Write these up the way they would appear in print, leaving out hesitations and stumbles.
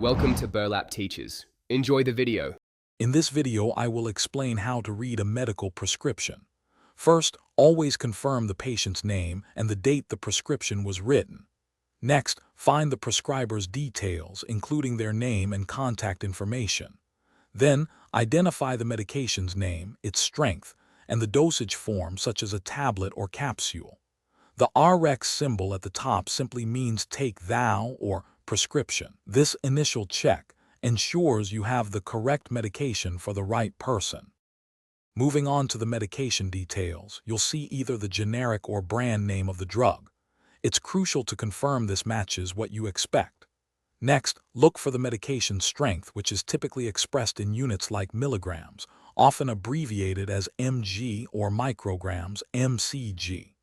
Welcome to Burlap Teachers. Enjoy the video. In this video, I will explain how to read a medical prescription. First, always confirm the patient's name and the date the prescription was written. Next, find the prescriber's details, including their name and contact information. Then, identify the medication's name, its strength, and the dosage form such as a tablet or capsule. The RX symbol at the top simply means take thou or prescription. This initial check ensures you have the correct medication for the right person. Moving on to the medication details, you'll see either the generic or brand name of the drug. It's crucial to confirm this matches what you expect. Next, look for the medication strength, which is typically expressed in units like milligrams, often abbreviated as mg or micrograms, mcg.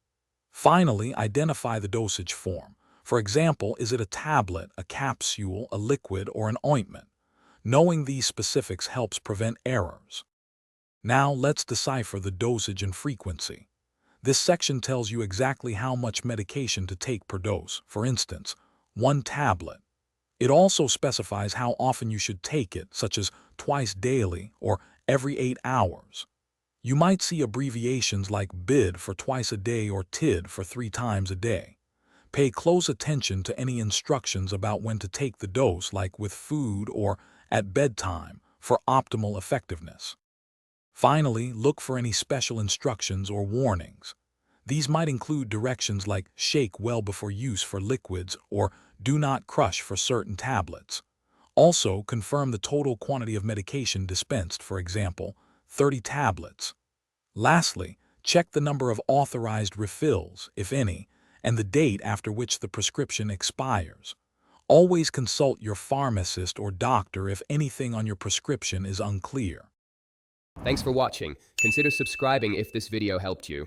Finally, identify the dosage form. For example, is it a tablet, a capsule, a liquid, or an ointment? Knowing these specifics helps prevent errors. Now let's decipher the dosage and frequency. This section tells you exactly how much medication to take per dose, for instance, 1 tablet. It also specifies how often you should take it, such as twice daily or every 8 hours. You might see abbreviations like BID for twice a day or TID for 3 times a day. Pay close attention to any instructions about when to take the dose, like with food or at bedtime, for optimal effectiveness. Finally, look for any special instructions or warnings. These might include directions like shake well before use for liquids or do not crush for certain tablets. Also, confirm the total quantity of medication dispensed, for example, 30 tablets. Lastly, check the number of authorized refills, if any, and the date after which the prescription expires. Always consult your pharmacist or doctor if anything on your prescription is unclear. Thanks for watching. Consider subscribing if this video helped you.